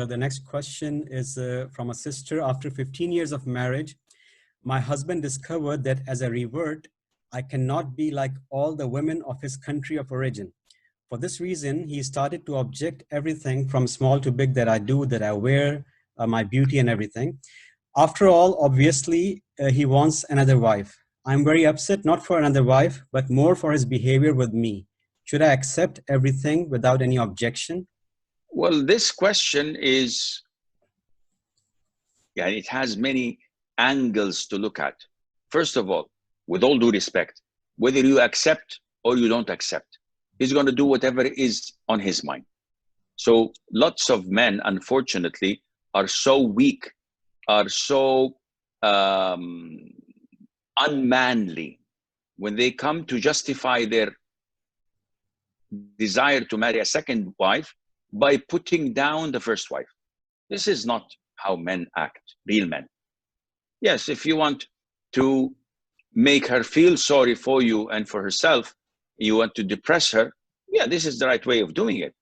The next question is from a sister. After 15 years of marriage, my husband discovered that as a revert, I cannot be like all the women of his country of origin. For this reason, he started to object everything from small to big that I do, that I wear, my beauty and everything. After all, obviously, he wants another wife. I'm very upset, not for another wife, but more for his behavior with me. Should I accept everything without any objection? Well, this question is, yeah, it has many angles to look at. First of all, with all due respect, whether you accept or you don't accept, he's going to do whatever is on his mind. So lots of men, unfortunately, are so weak, are so unmanly when they come to justify their desire to marry a second wife by putting down the first wife. This is not how men act, real men. Yes, if you want to make her feel sorry for you and for herself, you want to depress her, yeah, this is the right way of doing it.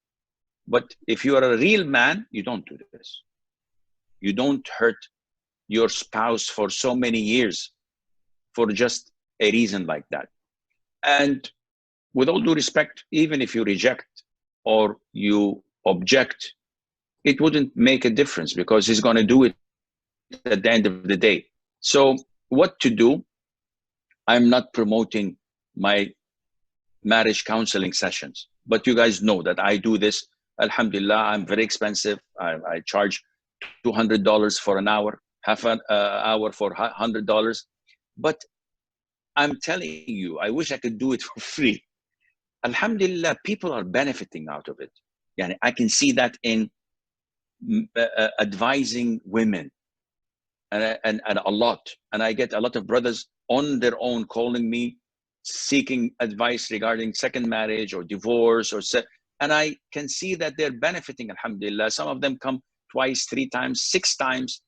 But if you are a real man, you don't do this. You don't hurt your spouse for so many years for just a reason like that. And with all due respect, even if you reject or you object, it wouldn't make a difference because he's going to do it at the end of the day. So what to do? I'm not promoting my marriage counseling sessions, but you guys know that I do this. Alhamdulillah, I'm very expensive. I charge $200 for an hour, half an hour for $100. But I'm telling you, I wish I could do it for free. Alhamdulillah, people are benefiting out of it. Yani, I can see that in advising women and a lot. And I get a lot of brothers on their own calling me, seeking advice regarding second marriage or divorce and I can see that they're benefiting, alhamdulillah. Some of them come twice, 3 times, 6 times,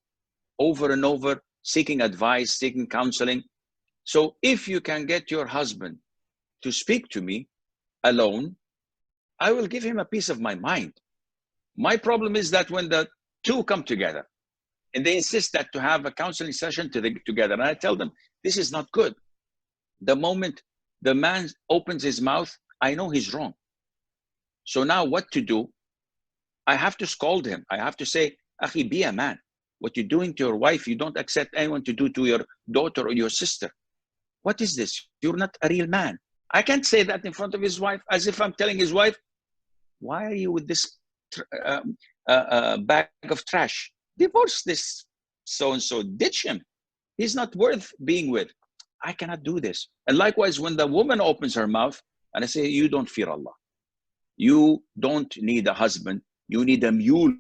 over and over, seeking advice, seeking counseling. So if you can get your husband to speak to me alone, I will give him a piece of my mind. My problem is that when the two come together and they insist that to have a counseling session together, and I tell them, this is not good. The moment the man opens his mouth, I know he's wrong. So now what to do? I have to scold him. I have to say, Akhi, be a man. What you're doing to your wife, you don't accept anyone to do to your daughter or your sister. What is this? You're not a real man. I can't say that in front of his wife as if I'm telling his wife, why are you with this bag of trash? Divorce this so-and-so, ditch him. He's not worth being with. I cannot do this. And likewise, when the woman opens her mouth and I say, you don't fear Allah. You don't need a husband. You need a mule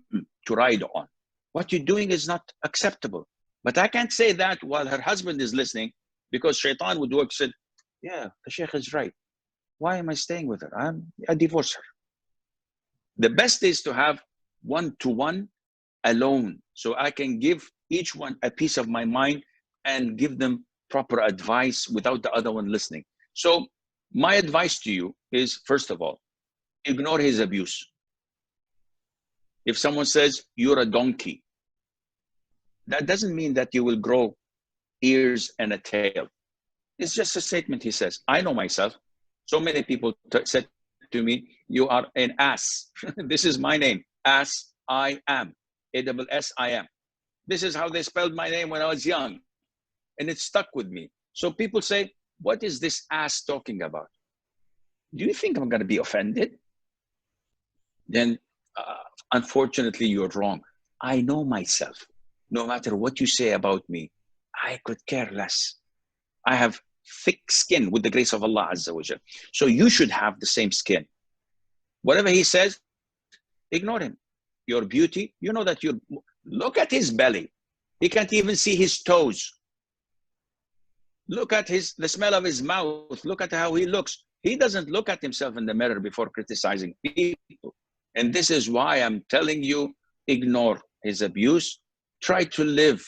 to ride on. What you're doing is not acceptable. But I can't say that while her husband is listening, because shaitan would work, said, yeah, the sheikh is right. Why am I staying with her? I divorce her. The best is to have one-to-one alone, so I can give each one a piece of my mind and give them proper advice without the other one listening. So my advice to you is, first of all, ignore his abuse. If someone says you're a donkey, that doesn't mean that you will grow ears and a tail. It's just a statement he says. I know myself. So many people said to me, you are an ass. This is my name, Ass I Am, A-S-S-I-M. This is how they spelled my name when I was young. And it stuck with me. So people say, what is this ass talking about? Do you think I'm going to be offended? Then, unfortunately, you're wrong. I know myself. No matter what you say about me, I could care less. I have thick skin with the grace of Allah Azza wa Jal. So you should have the same skin. Whatever he says, ignore him. Your beauty, you know that you look at his belly. He can't even see his toes. Look at the smell of his mouth. Look at how he looks. He doesn't look at himself in the mirror before criticizing people. And this is why I'm telling you, ignore his abuse. Try to live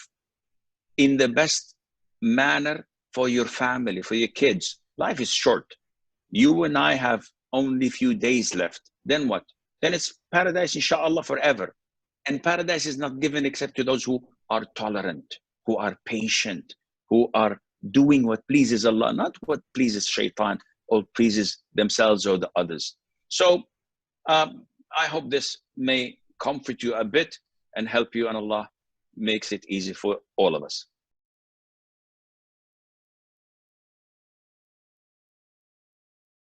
in the best manner for your family, for your kids. Life is short. You and I have only few days left. Then what? Then it's paradise, inshallah, forever. And paradise is not given except to those who are tolerant, who are patient, who are doing what pleases Allah, not what pleases shaitan or pleases themselves or the others. So I hope this may comfort you a bit and help you, and Allah makes it easy for all of us.